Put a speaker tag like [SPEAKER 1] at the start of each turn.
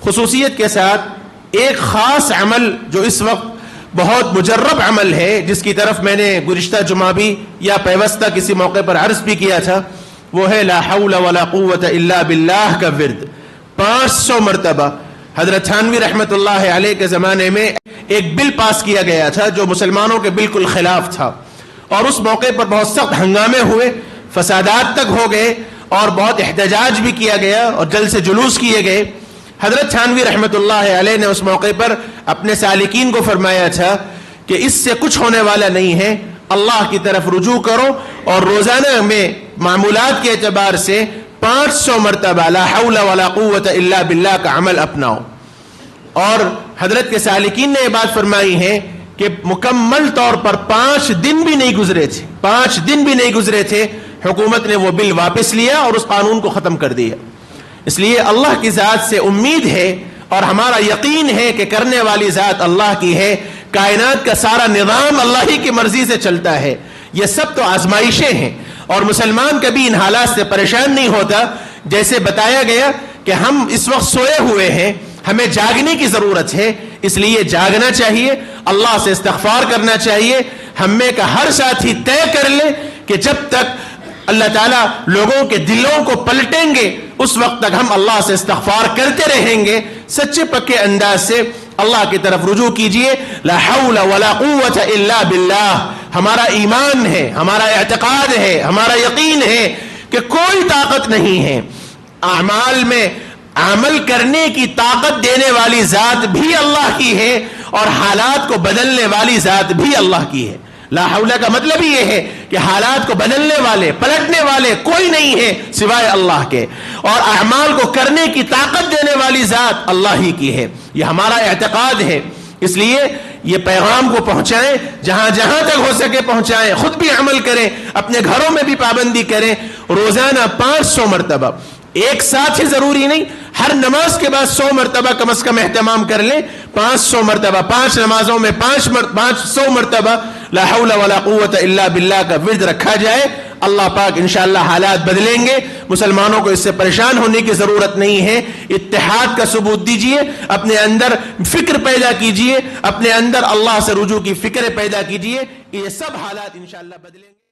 [SPEAKER 1] خصوصیت کے ساتھ ایک خاص عمل جو اس وقت بہت مجرب عمل ہے، جس کی طرف میں نے گزشتہ جمعہ بھی یا پیوستہ کسی موقع پر عرض بھی کیا تھا، وہ ہے لا حول ولا قوت الا باللہ کا ورد 500 مرتبہ۔ حضرت تھانوی رحمت اللہ علیہ کے زمانے میں ایک بل پاس کیا گیا تھا جو مسلمانوں کے بالکل خلاف تھا، اور اس موقع پر بہت سخت ہنگامے ہوئے، فسادات تک ہو گئے، اور بہت احتجاج بھی کیا گیا اور جلد سے جلوس کیے گئے۔ حضرت تھانوی رحمت اللہ علیہ نے اس موقع پر اپنے سالکین کو فرمایا تھا کہ اس سے کچھ ہونے والا نہیں ہے، اللہ کی طرف رجوع کرو اور روزانہ میں معمولات کے اعتبار سے 500 مرتبہ لا حول ولا قوت الا باللہ کا عمل اپناؤ۔ اور حضرت کے سالکین نے یہ بات فرمائی ہے کہ مکمل طور پر 5 دن بھی نہیں گزرے تھے، 5 دن بھی نہیں گزرے تھے، حکومت نے وہ بل واپس لیا اور اس قانون کو ختم کر دیا۔ اس لیے اللہ کی ذات سے امید ہے اور ہمارا یقین ہے کہ کرنے والی ذات اللہ کی ہے، کائنات کا سارا نظام اللہ ہی کی مرضی سے چلتا ہے۔ یہ سب تو آزمائشیں ہیں، اور مسلمان کبھی ان حالات سے پریشان نہیں ہوتا۔ جیسے بتایا گیا کہ ہم اس وقت سوئے ہوئے ہیں، ہمیں جاگنے کی ضرورت ہے، اس لیے جاگنا چاہیے، اللہ سے استغفار کرنا چاہیے۔ ہم میں کا ہر ساتھی طے کر لے کہ جب تک اللہ تعالیٰ لوگوں کے دلوں کو پلٹیں گے اس وقت تک ہم اللہ سے استغفار کرتے رہیں گے۔ سچے پکے انداز سے اللہ کی طرف رجوع کیجئے۔ لا حول ولا قوت الا باللہ ہمارا ایمان ہے، ہمارا اعتقاد ہے، ہمارا یقین ہے کہ کوئی طاقت نہیں ہے۔ اعمال میں عمل کرنے کی طاقت دینے والی ذات بھی اللہ کی ہے، اور حالات کو بدلنے والی ذات بھی اللہ کی ہے۔ لا حول کا مطلب ہی یہ ہے کہ حالات کو بدلنے والے، پلٹنے والے کوئی نہیں ہے سوائے اللہ کے، اور اعمال کو کرنے کی طاقت دینے والی ذات اللہ ہی کی ہے۔ یہ ہمارا اعتقاد ہے، اس لیے یہ پیغام کو پہنچائیں، جہاں جہاں تک ہو سکے پہنچائیں، خود بھی عمل کریں، اپنے گھروں میں بھی پابندی کریں۔ روزانہ 500 مرتبہ، ایک ساتھ ہی ضروری نہیں، ہر نماز کے بعد 100 مرتبہ کم از کم اہتمام کر لیں۔ 500 مرتبہ 5 نمازوں میں 500 مرتبہ لا حول ولا قوت الا باللہ کا ورد رکھا جائے۔ اللہ پاک انشاءاللہ حالات بدلیں گے، مسلمانوں کو اس سے پریشان ہونے کی ضرورت نہیں ہے۔ اتحاد کا ثبوت دیجئے، اپنے اندر فکر پیدا کیجئے، اپنے اندر اللہ سے رجوع کی فکر پیدا کیجئے، یہ سب حالات انشاءاللہ بدلیں گے۔